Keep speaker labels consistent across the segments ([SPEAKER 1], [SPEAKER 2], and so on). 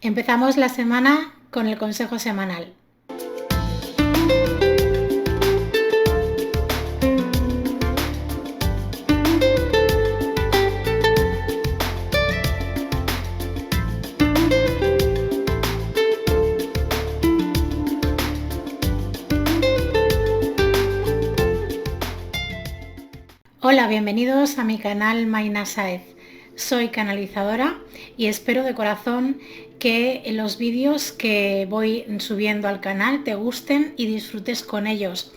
[SPEAKER 1] Empezamos la semana con el consejo semanal. Hola, bienvenidos a mi canal Mayna Sáez. Soy canalizadora y espero de corazón que los vídeos que voy subiendo al canal te gusten y disfrutes con ellos.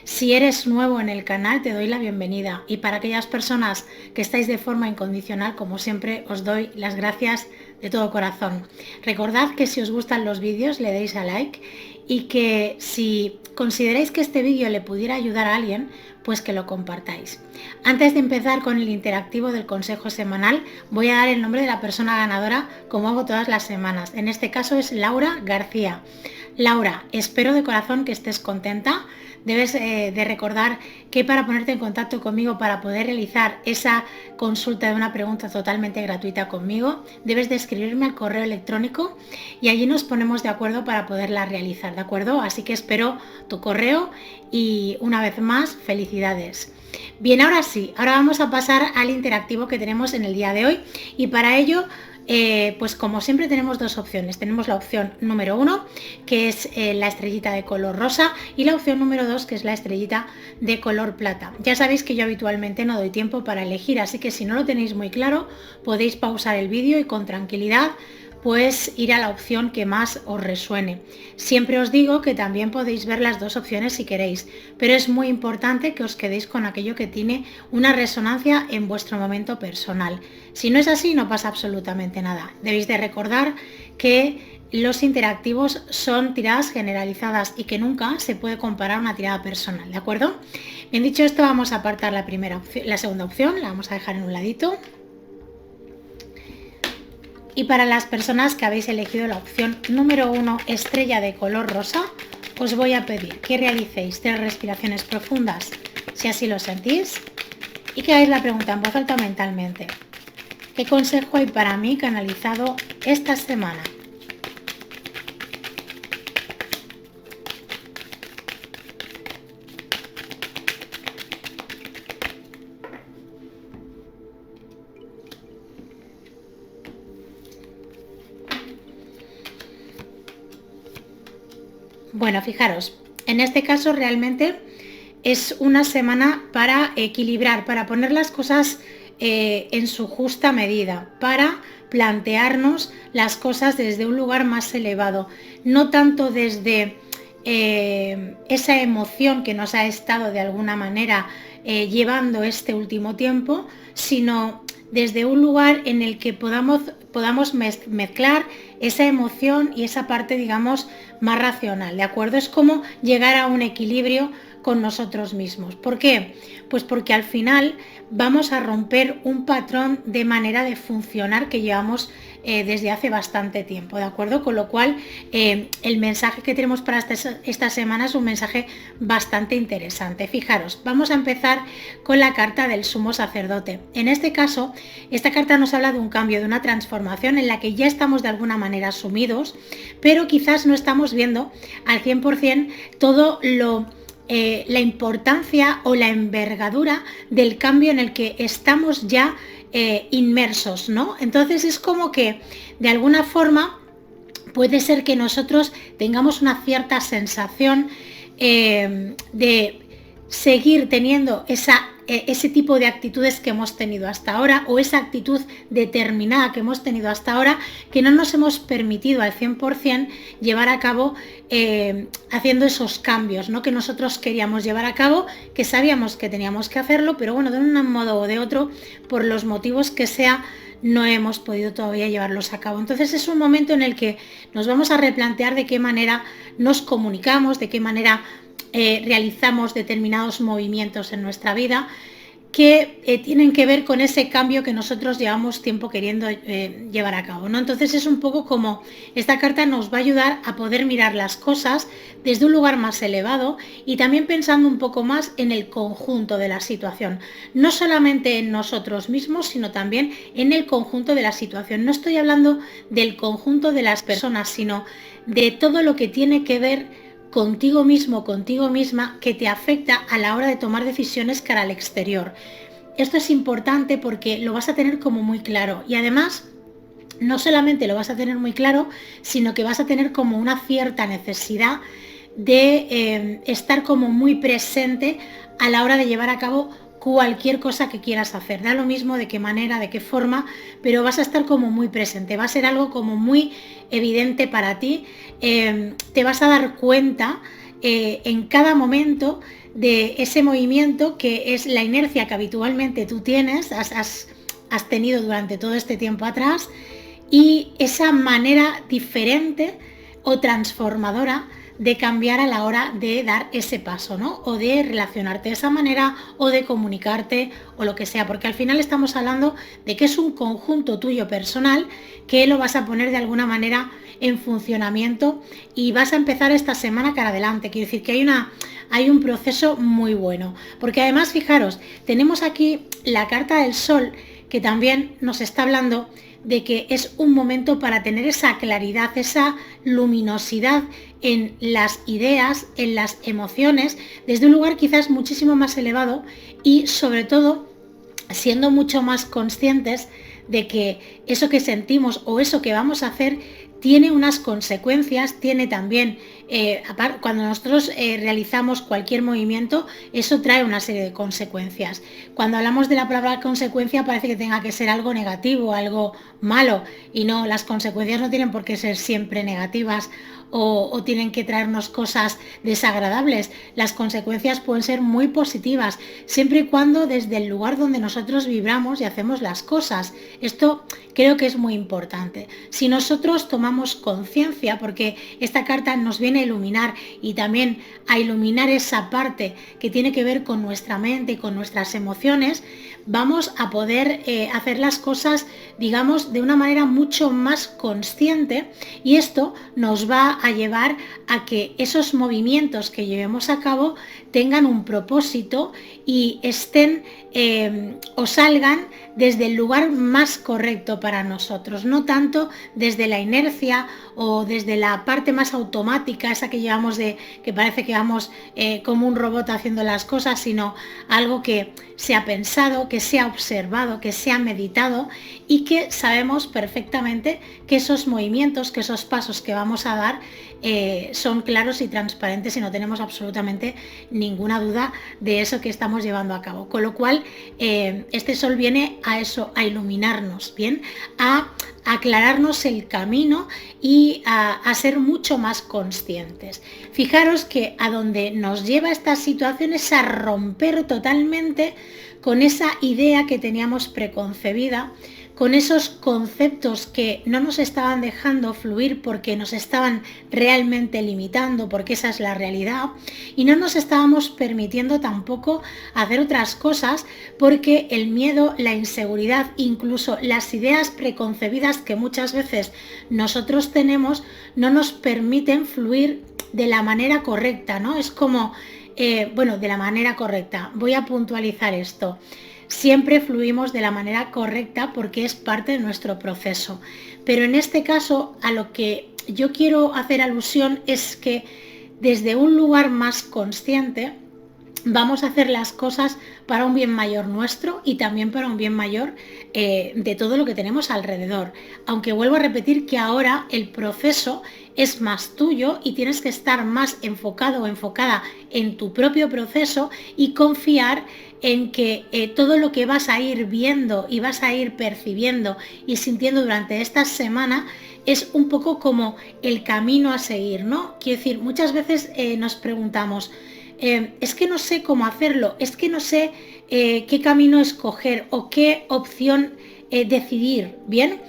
[SPEAKER 1] Si eres nuevo en el canal, te doy la bienvenida, y para aquellas personas que estáis de forma incondicional, como siempre, os doy las gracias de todo corazón. Recordad que si os gustan los vídeos le deis a like, y que si consideráis que este vídeo le pudiera ayudar a alguien, pues que lo compartáis. Antes de empezar con el interactivo del consejo semanal, voy a dar el nombre de la persona ganadora, como hago todas las semanas. En este caso es Laura García. Laura, espero de corazón que estés contenta. Debes de recordar que para ponerte en contacto conmigo, para poder realizar esa consulta de una pregunta totalmente gratuita conmigo, debes de escribirme al correo electrónico y allí nos ponemos de acuerdo para poderla realizar, ¿de acuerdo? Así que espero tu correo y una vez más, felicidades. Bien, ahora sí, ahora vamos a pasar al interactivo que tenemos en el día de hoy, y para ello pues como siempre tenemos dos opciones. Tenemos la opción número 1, que es la estrellita de color rosa, y la opción número 2, que es la estrellita de color plata. Ya sabéis que yo habitualmente no doy tiempo para elegir, así que si no lo tenéis muy claro, podéis pausar el vídeo y con tranquilidad pues ir a la opción que más os resuene. Siempre os digo que también podéis ver las dos opciones si queréis, pero es muy importante que os quedéis con aquello que tiene una resonancia en vuestro momento personal. Si no es así, no pasa absolutamente nada. Debéis de recordar que los interactivos son tiradas generalizadas y que nunca se puede comparar una tirada personal, ¿de acuerdo? Bien, dicho esto, vamos a apartar la segunda opción, la vamos a dejar en un ladito. Y para las personas que habéis elegido la opción número 1, estrella de color rosa, os voy a pedir que realicéis 3 respiraciones profundas, si así lo sentís, y que hagáis la pregunta en voz alta mentalmente. ¿Qué consejo hay para mí canalizado esta semana? Bueno, fijaros, en este caso realmente es una semana para equilibrar, para poner las cosas en su justa medida, para plantearnos las cosas desde un lugar más elevado, no tanto desde esa emoción que nos ha estado de alguna manera llevando este último tiempo, sino desde un lugar en el que podamos mezclar esa emoción y esa parte, digamos, más racional, ¿de acuerdo? Es como llegar a un equilibrio con nosotros mismos. ¿Por qué? Pues porque al final vamos a romper un patrón de manera de funcionar que llevamos desde hace bastante tiempo, ¿de acuerdo? Con lo cual el mensaje que tenemos para esta semana es un mensaje bastante interesante. Fijaros, vamos a empezar con la carta del sumo sacerdote. En este caso, esta carta nos habla de un cambio, de una transformación en la que ya estamos de alguna manera sumidos, pero quizás no estamos viendo al 100% todo la importancia o la envergadura del cambio en el que estamos ya inmersos, ¿no? Entonces es como que de alguna forma puede ser que nosotros tengamos una cierta sensación de seguir teniendo ese tipo de actitudes que hemos tenido hasta ahora, o esa actitud determinada que hemos tenido hasta ahora, que no nos hemos permitido al 100% llevar a cabo haciendo esos cambios, ¿no?, que nosotros queríamos llevar a cabo, que sabíamos que teníamos que hacerlo, pero bueno, de un modo o de otro, por los motivos que sea, no hemos podido todavía llevarlos a cabo. Entonces es un momento en el que nos vamos a replantear de qué manera nos comunicamos, de qué manera realizamos determinados movimientos en nuestra vida, que tienen que ver con ese cambio que nosotros llevamos tiempo queriendo llevar a cabo, ¿no? Entonces es un poco como esta carta nos va a ayudar a poder mirar las cosas desde un lugar más elevado y también pensando un poco más en el conjunto de la situación, no solamente en nosotros mismos, sino también en el conjunto de la situación. No estoy hablando del conjunto de las personas, sino de todo lo que tiene que ver contigo mismo, contigo misma, que te afecta a la hora de tomar decisiones cara al exterior. Esto es importante porque lo vas a tener como muy claro y además no solamente lo vas a tener muy claro, sino que vas a tener como una cierta necesidad de estar como muy presente a la hora de llevar a cabo cualquier cosa que quieras hacer. Da lo mismo de qué manera, de qué forma, pero vas a estar como muy presente. Va a ser algo como muy evidente para ti. Te vas a dar cuenta en cada momento de ese movimiento que es la inercia que habitualmente tú tienes, has tenido durante todo este tiempo atrás, y esa manera diferente o transformadora de cambiar a la hora de dar ese paso, ¿no? O de relacionarte de esa manera o de comunicarte o lo que sea, porque al final estamos hablando de que es un conjunto tuyo personal que lo vas a poner de alguna manera en funcionamiento y vas a empezar esta semana cara adelante. Quiero decir que hay un proceso muy bueno, porque además fijaros, tenemos aquí la carta del Sol que también nos está hablando de que es un momento para tener esa claridad, esa luminosidad en las ideas, en las emociones, desde un lugar quizás muchísimo más elevado y sobre todo siendo mucho más conscientes de que eso que sentimos o eso que vamos a hacer tiene unas consecuencias, tiene también, cuando nosotros realizamos cualquier movimiento, eso trae una serie de consecuencias. Cuando hablamos de la palabra consecuencia parece que tenga que ser algo negativo, algo malo, y no, las consecuencias no tienen por qué ser siempre negativas o tienen que traernos cosas desagradables. Las consecuencias pueden ser muy positivas, siempre y cuando desde el lugar donde nosotros vibramos y hacemos las cosas. Esto creo que es muy importante. Si nosotros tomamos conciencia, porque esta carta nos viene a iluminar y también a iluminar esa parte que tiene que ver con nuestra mente y con nuestras emociones, vamos a poder hacer las cosas, digamos, de una manera mucho más consciente, y esto nos va a llevar a que esos movimientos que llevemos a cabo tengan un propósito y estén o salgan desde el lugar más correcto para nosotros, no tanto desde la inercia o desde la parte más automática, esa que llevamos de que parece que vamos como un robot haciendo las cosas, sino algo que se ha pensado, que se ha observado, que se ha meditado y que sabemos perfectamente que esos movimientos, que esos pasos que vamos a dar son claros y transparentes y no tenemos absolutamente ninguna duda de eso que estamos llevando a cabo. Con lo cual, este sol viene a eso, a iluminarnos, ¿bien? A aclararnos el camino y a ser mucho más conscientes. Fijaros que a donde nos lleva esta situación es a romper totalmente con esa idea que teníamos preconcebida, con esos conceptos que no nos estaban dejando fluir porque nos estaban realmente limitando, porque esa es la realidad, y no nos estábamos permitiendo tampoco hacer otras cosas porque el miedo, la inseguridad, incluso las ideas preconcebidas que muchas veces nosotros tenemos no nos permiten fluir de la manera correcta, ¿no? Es como, bueno, de la manera correcta. Voy a puntualizar esto. Siempre fluimos de la manera correcta porque es parte de nuestro proceso. Pero en este caso, a lo que yo quiero hacer alusión es que desde un lugar más consciente vamos a hacer las cosas para un bien mayor nuestro y también para un bien mayor de todo lo que tenemos alrededor. Aunque vuelvo a repetir que ahora el proceso es más tuyo y tienes que estar más enfocado o enfocada en tu propio proceso y confiar en que todo lo que vas a ir viendo y vas a ir percibiendo y sintiendo durante esta semana es un poco como el camino a seguir, ¿no? Quiero decir, muchas veces nos preguntamos, es que no sé cómo hacerlo, es que no sé qué camino escoger o qué opción decidir, ¿bien?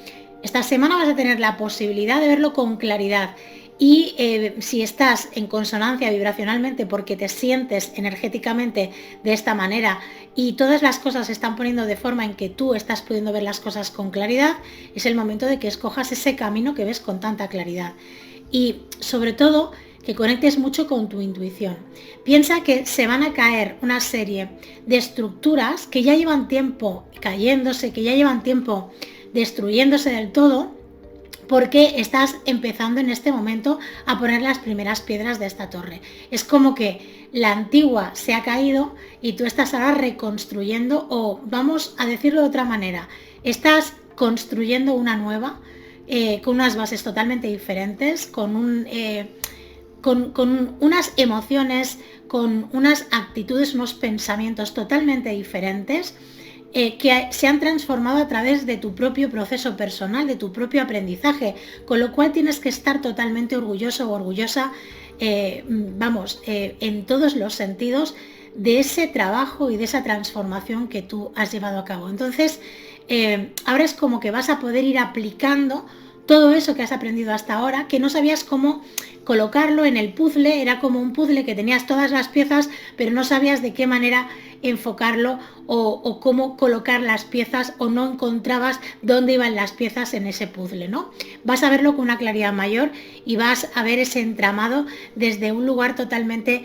[SPEAKER 1] Esta semana vas a tener la posibilidad de verlo con claridad y si estás en consonancia vibracionalmente porque te sientes energéticamente de esta manera y todas las cosas se están poniendo de forma en que tú estás pudiendo ver las cosas con claridad, es el momento de que escojas ese camino que ves con tanta claridad. Y sobre todo, que conectes mucho con tu intuición. Piensa que se van a caer una serie de estructuras que ya llevan tiempo cayéndose, que ya llevan tiempo destruyéndose del todo, porque estás empezando en este momento a poner las primeras piedras de esta torre. Es como que la antigua se ha caído y tú estás ahora reconstruyendo, o vamos a decirlo de otra manera, estás construyendo una nueva con unas bases totalmente diferentes, con unas emociones, con unas actitudes, unos pensamientos totalmente diferentes, que se han transformado a través de tu propio proceso personal, de tu propio aprendizaje, con lo cual tienes que estar totalmente orgulloso o orgullosa, en todos los sentidos, de ese trabajo y de esa transformación que tú has llevado a cabo. Entonces, ahora es como que vas a poder ir aplicando todo eso que has aprendido hasta ahora, que no sabías cómo colocarlo en el puzzle. Era como un puzzle que tenías todas las piezas, pero no sabías de qué manera enfocarlo o cómo colocar las piezas, o no encontrabas dónde iban las piezas en ese puzzle, ¿no? Vas a verlo con una claridad mayor y vas a ver ese entramado desde un lugar totalmente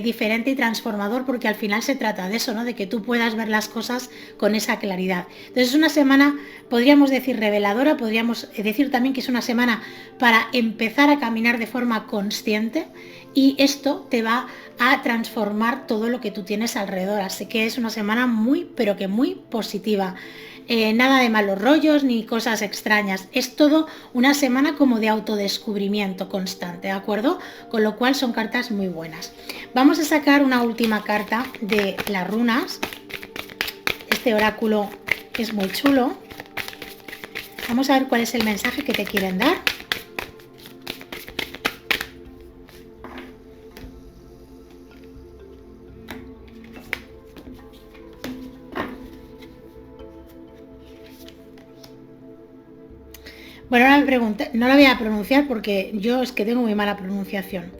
[SPEAKER 1] diferente y transformador, porque al final se trata de eso, ¿no? De que tú puedas ver las cosas con esa claridad. Entonces es una semana, podríamos decir, reveladora, podríamos decir también que es una semana para empezar a caminar de forma consciente, y esto te va a transformar todo lo que tú tienes alrededor. Así que es una semana muy, pero que muy positiva. Nada de malos rollos ni cosas extrañas. Es todo una semana como de autodescubrimiento constante, ¿de acuerdo? Con lo cual son cartas muy buenas. Vamos a sacar una última carta de las runas. Este oráculo es muy chulo. Vamos a ver cuál es el mensaje que te quieren dar. Bueno, ahora me pregunta, no la voy a pronunciar porque yo es que tengo muy mala pronunciación.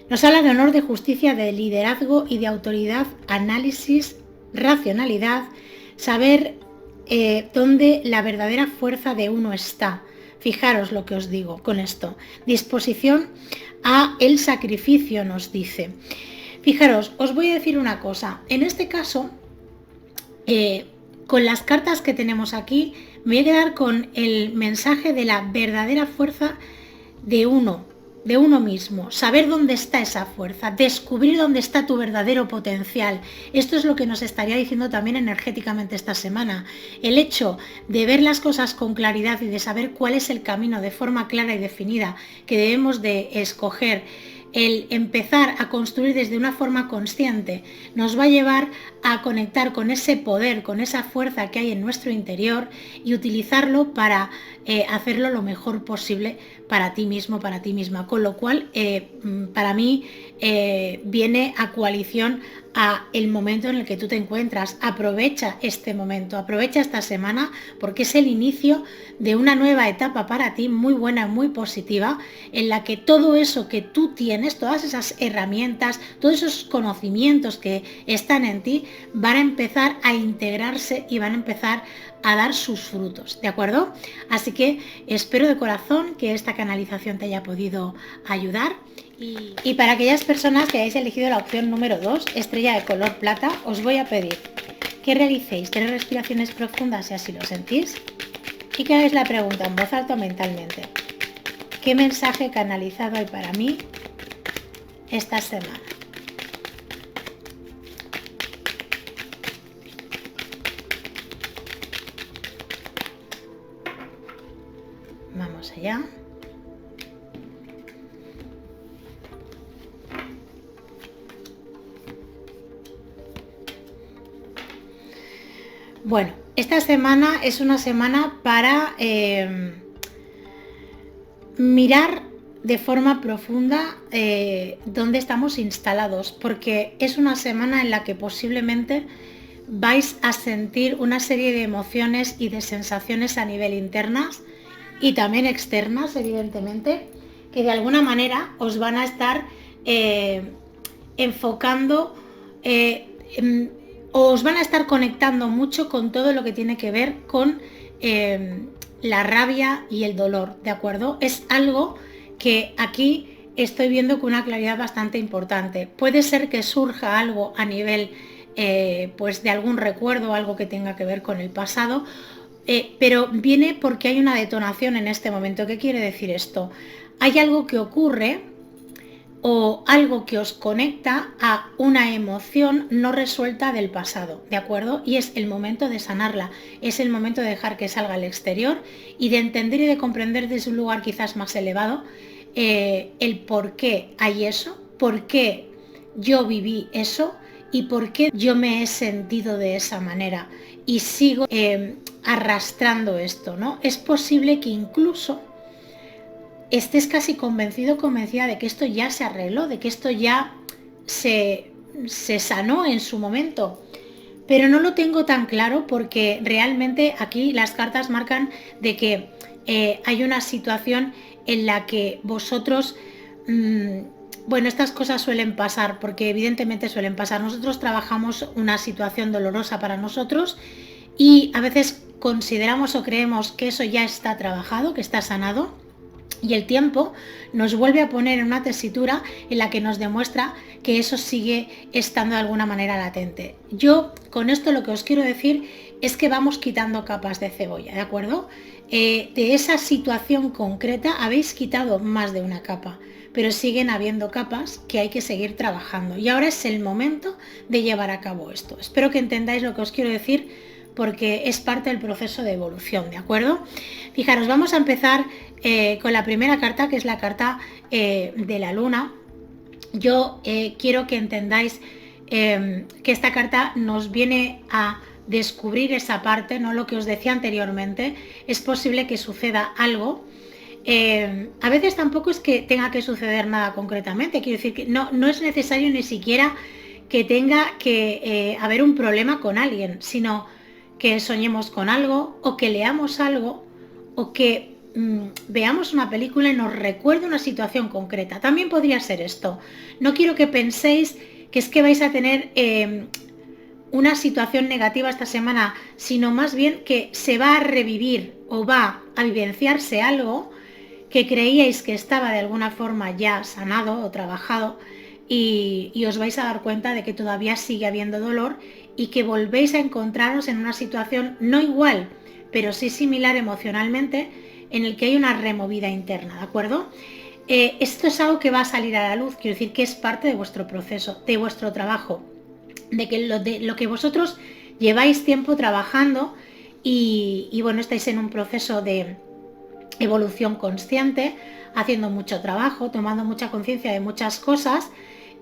[SPEAKER 1] Nos habla de honor, de justicia, de liderazgo y de autoridad, análisis, racionalidad, saber dónde la verdadera fuerza de uno está. Fijaros lo que os digo con esto. Disposición a el sacrificio, nos dice. Fijaros, os voy a decir una cosa. En este caso, con las cartas que tenemos aquí, me voy a quedar con el mensaje de la verdadera fuerza de uno mismo, saber dónde está esa fuerza, descubrir dónde está tu verdadero potencial. Esto es lo que nos estaría diciendo también energéticamente esta semana. El hecho de ver las cosas con claridad y de saber cuál es el camino de forma clara y definida que debemos de escoger, el empezar a construir desde una forma consciente, nos va a llevar a conectar con ese poder, con esa fuerza que hay en nuestro interior, y utilizarlo para hacerlo lo mejor posible para ti mismo, para ti misma. Con lo cual, para mí, viene a coalición a el momento en el que tú te encuentras. Aprovecha este momento, aprovecha esta semana, porque es el inicio de una nueva etapa para ti, muy buena, muy positiva, en la que todo eso que tú tienes, todas esas herramientas, todos esos conocimientos que están en ti, van a empezar a integrarse y van a empezar a dar sus frutos, ¿de acuerdo? Así que espero de corazón que esta canalización te haya podido ayudar. Y para aquellas personas que hayáis elegido la opción número 2, estrella de color plata, os voy a pedir que realicéis 3 respiraciones profundas si así lo sentís, y que hagáis la pregunta en voz alta mentalmente: ¿qué mensaje canalizado hay para mí esta semana? Vamos allá. Bueno, esta semana es una semana para mirar de forma profunda dónde estamos instalados, porque es una semana en la que posiblemente vais a sentir una serie de emociones y de sensaciones a nivel internas y también externas, evidentemente, que de alguna manera os van a estar enfocando, os van a estar conectando mucho con todo lo que tiene que ver con la rabia y el dolor, ¿de acuerdo? Es algo que aquí estoy viendo con una claridad bastante importante. Puede ser que surja algo a nivel pues de algún recuerdo, algo que tenga que ver con el pasado, pero viene porque hay una detonación en este momento. ¿Qué quiere decir esto? Hay algo que ocurre o algo que os conecta a una emoción no resuelta del pasado, ¿de acuerdo? Y es el momento de sanarla, es el momento de dejar que salga al exterior y de entender y de comprender desde un lugar quizás más elevado el por qué hay eso, por qué yo viví eso y por qué yo me he sentido de esa manera y sigo arrastrando esto, ¿no? Es posible que incluso estés casi convencido, convencida de que esto ya se arregló, de que esto ya se sanó en su momento. Pero no lo tengo tan claro porque realmente aquí las cartas marcan de que hay una situación en la que vosotros, bueno, estas cosas suelen pasar, porque evidentemente suelen pasar. Nosotros trabajamos una situación dolorosa para nosotros y a veces consideramos o creemos que eso ya está trabajado, que está sanado, y el tiempo nos vuelve a poner en una tesitura en la que nos demuestra que eso sigue estando de alguna manera latente. Yo con esto lo que os quiero decir es que vamos quitando capas de cebolla, ¿de acuerdo? De esa situación concreta habéis quitado más de una capa, pero siguen habiendo capas que hay que seguir trabajando. Y ahora es el momento de llevar a cabo esto. Espero que entendáis lo que os quiero decir, porque es parte del proceso de evolución, ¿de acuerdo? Fijaros, vamos a empezar con la primera carta, que es la carta de la luna. Yo quiero que entendáis que esta carta nos viene a descubrir esa parte, ¿no? Lo que os decía anteriormente, es posible que suceda algo. A veces tampoco es que tenga que suceder nada concretamente, quiero decir que no es necesario ni siquiera que tenga que haber un problema con alguien, sino que soñemos con algo o que leamos algo o que veamos una película y nos recuerde una situación concreta. También podría ser esto. No quiero que penséis que es que vais a tener una situación negativa esta semana, sino más bien que se va a revivir o va a vivenciarse algo que creíais que estaba de alguna forma ya sanado o trabajado y os vais a dar cuenta de que todavía sigue habiendo dolor y que volvéis a encontraros en una situación no igual, pero sí similar emocionalmente, en el que hay una removida interna, ¿de acuerdo? Esto es algo que va a salir a la luz, quiero decir que es parte de vuestro proceso, de vuestro trabajo, de lo que vosotros lleváis tiempo trabajando y bueno, estáis en un proceso de evolución consciente, haciendo mucho trabajo, tomando mucha conciencia de muchas cosas,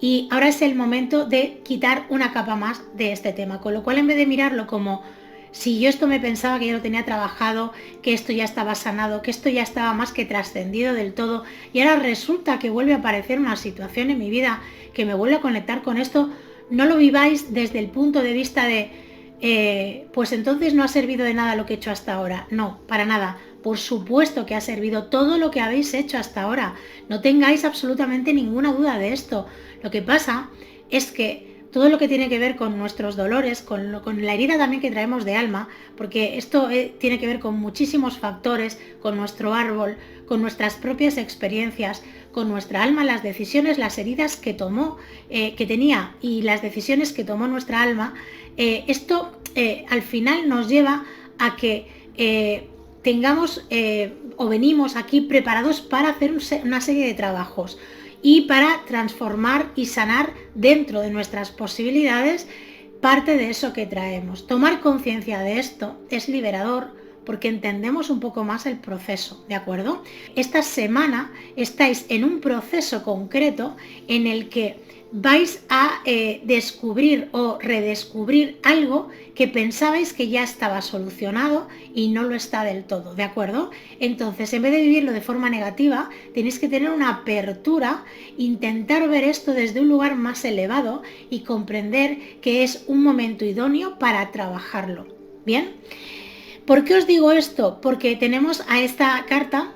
[SPEAKER 1] y ahora es el momento de quitar una capa más de este tema, con lo cual en vez de mirarlo como si yo esto me pensaba que ya lo tenía trabajado, que esto ya estaba sanado, que esto ya estaba más que trascendido del todo, y ahora resulta que vuelve a aparecer una situación en mi vida que me vuelve a conectar con esto, no lo viváis desde el punto de vista de pues entonces no ha servido de nada lo que he hecho hasta ahora. No, para nada. Por supuesto que ha servido todo lo que habéis hecho hasta ahora. No tengáis absolutamente ninguna duda de esto. Lo que pasa es que todo lo que tiene que ver con nuestros dolores, con la herida también que traemos de alma, porque esto tiene que ver con muchísimos factores, con nuestro árbol, con nuestras propias experiencias, con nuestra alma, las decisiones, las heridas que tomó, que tenía y las decisiones que tomó nuestra alma. Esto al final nos lleva a que tengamos o venimos aquí preparados para hacer una serie de trabajos y para transformar y sanar dentro de nuestras posibilidades parte de eso que traemos. Tomar conciencia de esto es liberador porque entendemos un poco más el proceso, ¿de acuerdo? Esta semana estáis en un proceso concreto en el que vais a descubrir o redescubrir algo que pensabais que ya estaba solucionado y no lo está del todo, ¿de acuerdo? Entonces, en vez de vivirlo de forma negativa, tenéis que tener una apertura, intentar ver esto desde un lugar más elevado y comprender que es un momento idóneo para trabajarlo, ¿bien? ¿Por qué os digo esto? Porque tenemos a esta carta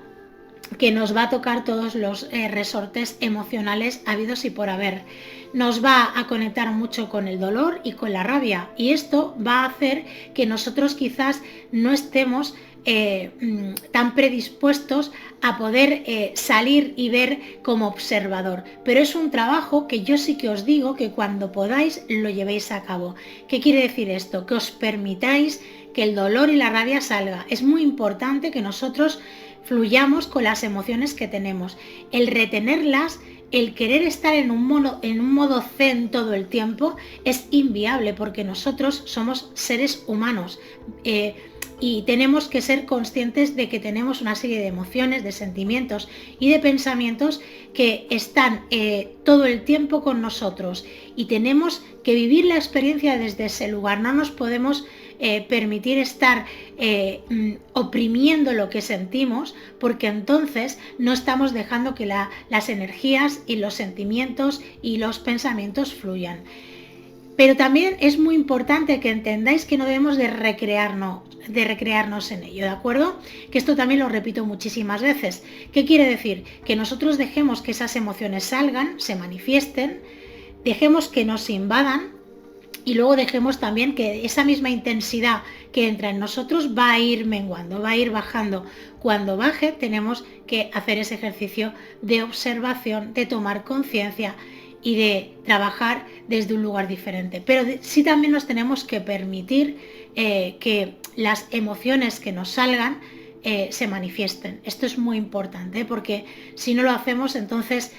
[SPEAKER 1] que nos va a tocar todos los resortes emocionales habidos y por haber. Nos va a conectar mucho con el dolor y con la rabia, y esto va a hacer que nosotros quizás no estemos tan predispuestos a poder salir y ver como observador, pero es un trabajo que yo sí que os digo que cuando podáis lo llevéis a cabo. ¿Qué quiere decir esto? Que os permitáis que el dolor y la rabia salga. Es muy importante que nosotros fluyamos con las emociones que tenemos. El retenerlas, el querer estar en un modo zen todo el tiempo es inviable, porque nosotros somos seres humanos y tenemos que ser conscientes de que tenemos una serie de emociones, de sentimientos y de pensamientos que están todo el tiempo con nosotros, y tenemos que vivir la experiencia desde ese lugar. No nos podemos permitir estar oprimiendo lo que sentimos, porque entonces no estamos dejando que las energías y los sentimientos y los pensamientos fluyan. Pero también es muy importante que entendáis que no debemos de recrearnos en ello, ¿de acuerdo? Que esto también lo repito muchísimas veces. ¿Qué quiere decir? Que nosotros dejemos que esas emociones salgan, se manifiesten, dejemos que nos invadan, y luego dejemos también que esa misma intensidad que entra en nosotros va a ir menguando, va a ir bajando. Cuando baje, tenemos que hacer ese ejercicio de observación, de tomar conciencia y de trabajar desde un lugar diferente. Pero sí también nos tenemos que permitir que las emociones que nos salgan se manifiesten. Esto es muy importante, porque si no lo hacemos, entonces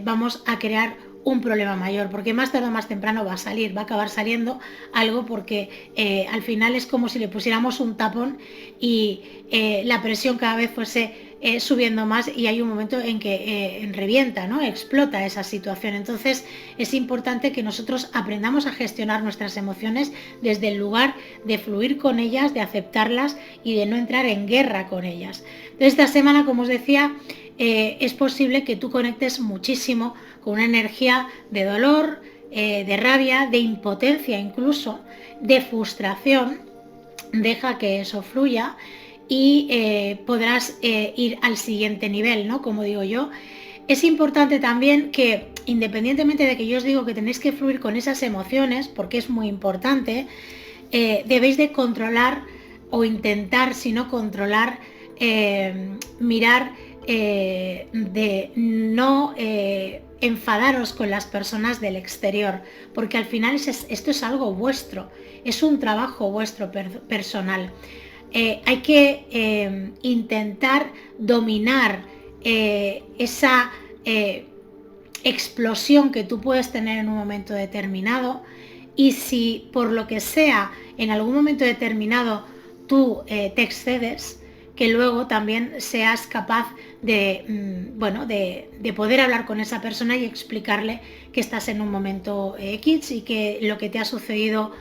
[SPEAKER 1] vamos a crear un problema mayor, porque más tarde o más temprano va a acabar saliendo algo, porque al final es como si le pusiéramos un tapón y la presión cada vez fuese subiendo más, y hay un momento en que revienta, ¿no? Explota esa situación. Entonces es importante que nosotros aprendamos a gestionar nuestras emociones desde el lugar de fluir con ellas, de aceptarlas y de no entrar en guerra con ellas. Entonces, esta semana, como os decía, es posible que tú conectes muchísimo con una energía de dolor, de rabia, de impotencia, incluso de frustración. Deja que eso fluya y podrás ir al siguiente nivel, ¿no? Como digo yo. Es importante también que, independientemente de que yo os digo que tenéis que fluir con esas emociones, porque es muy importante, debéis de controlar, o intentar, si no controlar, mirar de no enfadaros con las personas del exterior, porque al final esto es algo vuestro, es un trabajo vuestro personal. Hay que intentar dominar esa explosión que tú puedes tener en un momento determinado, y si por lo que sea en algún momento determinado tú te excedes, que luego también seas capaz de poder hablar con esa persona y explicarle que estás en un momento X y que lo que te ha sucedido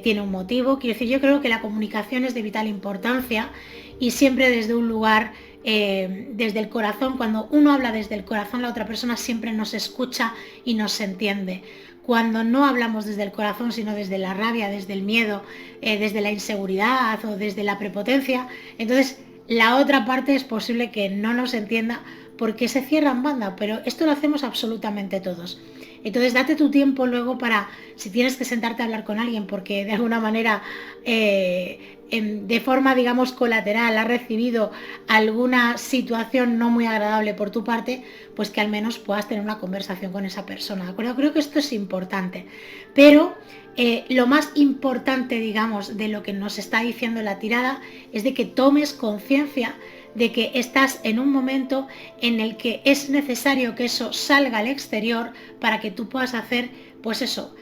[SPEAKER 1] tiene un motivo. Quiero decir, yo creo que la comunicación es de vital importancia, y siempre desde un lugar, desde el corazón. Cuando uno habla desde el corazón, la otra persona siempre nos escucha y nos entiende. Cuando no hablamos desde el corazón, sino desde la rabia, desde el miedo, desde la inseguridad o desde la prepotencia, entonces la otra parte es posible que no nos entienda, porque se cierra en banda. Pero esto lo hacemos absolutamente todos. Entonces date tu tiempo luego para, si tienes que sentarte a hablar con alguien porque de alguna manera de forma, digamos, colateral ha recibido alguna situación no muy agradable por tu parte, pues que al menos puedas tener una conversación con esa persona, ¿de acuerdo? Creo que esto es importante. Pero lo más importante, digamos, de lo que nos está diciendo la tirada es de que tomes conciencia de que estás en un momento en el que es necesario que eso salga al exterior para que tú puedas hacer, pues eso,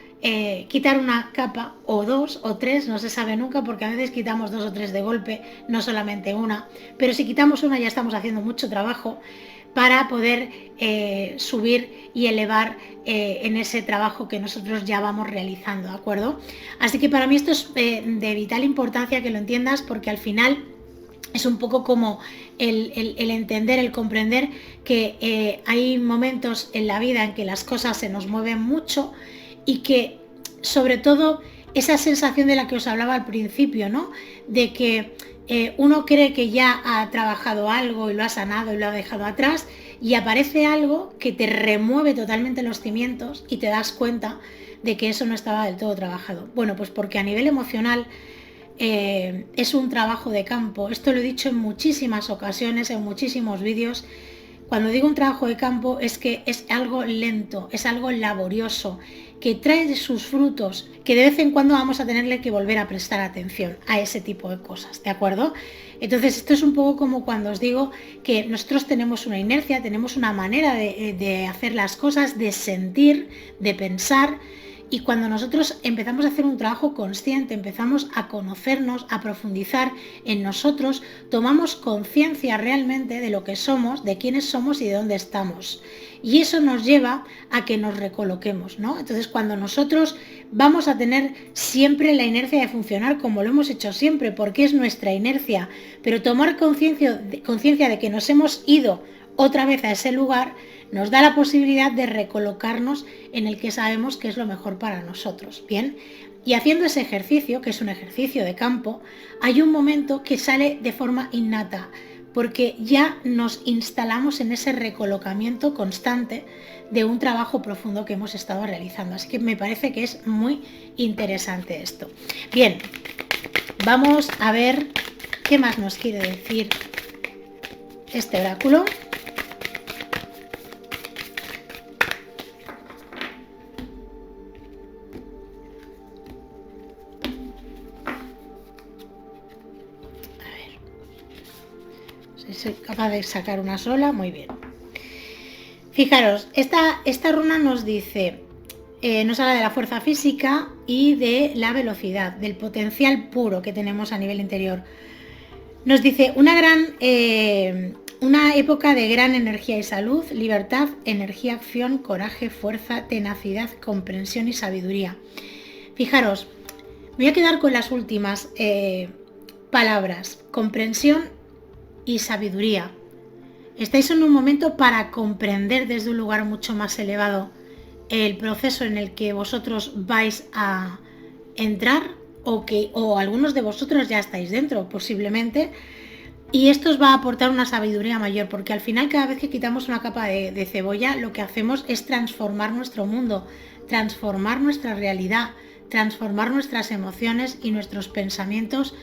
[SPEAKER 1] quitar una capa o dos o tres, no se sabe nunca, porque a veces quitamos dos o tres de golpe, no solamente una, pero si quitamos una ya estamos haciendo mucho trabajo para poder subir y elevar en ese trabajo que nosotros ya vamos realizando, ¿de acuerdo? Así que para mí esto es de vital importancia que lo entiendas, porque al final es un poco como el entender, el comprender que hay momentos en la vida en que las cosas se nos mueven mucho, y que sobre todo esa sensación de la que os hablaba al principio, ¿no? De que uno cree que ya ha trabajado algo y lo ha sanado y lo ha dejado atrás, y aparece algo que te remueve totalmente los cimientos y te das cuenta de que eso no estaba del todo trabajado. Bueno, pues porque a nivel emocional es un trabajo de campo. Esto lo he dicho en muchísimas ocasiones, en muchísimos vídeos. Cuando digo un trabajo de campo es que es algo lento, es algo laborioso, que trae sus frutos, que de vez en cuando vamos a tenerle que volver a prestar atención a ese tipo de cosas, ¿de acuerdo? Entonces esto es un poco como cuando os digo que nosotros tenemos una inercia, tenemos una manera de hacer las cosas, de sentir, de pensar. Y cuando nosotros empezamos a hacer un trabajo consciente, empezamos a conocernos, a profundizar en nosotros, tomamos conciencia realmente de lo que somos, de quiénes somos y de dónde estamos. Y eso nos lleva a que nos recoloquemos, ¿no? Entonces, cuando nosotros vamos a tener siempre la inercia de funcionar como lo hemos hecho siempre, porque es nuestra inercia, pero tomar conciencia de que nos hemos ido otra vez a ese lugar, nos da la posibilidad de recolocarnos en el que sabemos que es lo mejor para nosotros, ¿bien? Y haciendo ese ejercicio, que es un ejercicio de campo, hay un momento que sale de forma innata, porque ya nos instalamos en ese recolocamiento constante de un trabajo profundo que hemos estado realizando. Así que me parece que es muy interesante esto. Bien, vamos a ver qué más nos quiere decir este oráculo. Soy capaz de sacar una sola, muy bien. Fijaros, esta runa nos dice, nos habla de la fuerza física y de la velocidad, del potencial puro que tenemos a nivel interior. Nos dice una época de gran energía y salud, libertad, energía, acción, coraje, fuerza, tenacidad, comprensión y sabiduría. Fijaros, me voy a quedar con las últimas palabras, comprensión y sabiduría. Estáis en un momento para comprender desde un lugar mucho más elevado el proceso en el que vosotros vais a entrar o algunos de vosotros ya estáis dentro posiblemente, y esto os va a aportar una sabiduría mayor, porque al final cada vez que quitamos una capa de cebolla lo que hacemos es transformar nuestro mundo, transformar nuestra realidad, transformar nuestras emociones y nuestros pensamientos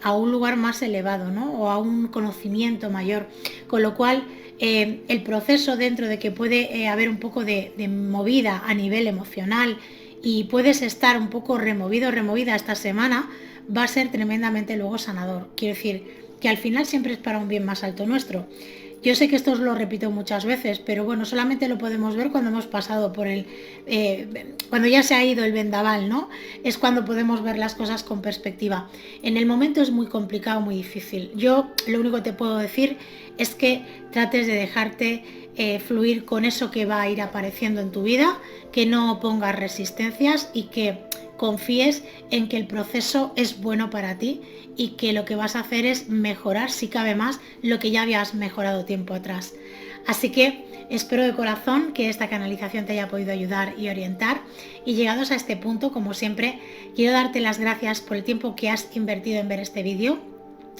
[SPEAKER 1] a un lugar más elevado, ¿no? O a un conocimiento mayor, con lo cual el proceso, dentro de que puede haber un poco de movida a nivel emocional y puedes estar un poco removido o removida esta semana, va a ser tremendamente luego sanador. Quiero decir que al final siempre es para un bien más alto nuestro. Yo sé que esto os lo repito muchas veces, pero bueno, solamente lo podemos ver cuando hemos pasado por cuando ya se ha ido el vendaval, ¿no? Es cuando podemos ver las cosas con perspectiva. En el momento es muy complicado, muy difícil. Yo lo único que te puedo decir es que trates de dejarte fluir con eso que va a ir apareciendo en tu vida, que no pongas resistencias y que confíes en que el proceso es bueno para ti y que lo que vas a hacer es mejorar, si cabe más, lo que ya habías mejorado tiempo atrás. Así que espero de corazón que esta canalización te haya podido ayudar y orientar. Y llegados a este punto, como siempre, quiero darte las gracias por el tiempo que has invertido en ver este vídeo.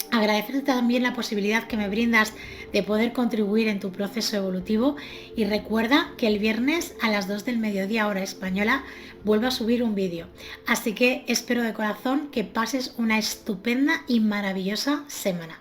[SPEAKER 1] Agradecerte también la posibilidad que me brindas de poder contribuir en tu proceso evolutivo, y recuerda que el viernes a las 2 del mediodía hora española vuelvo a subir un vídeo. Así que espero de corazón que pases una estupenda y maravillosa semana.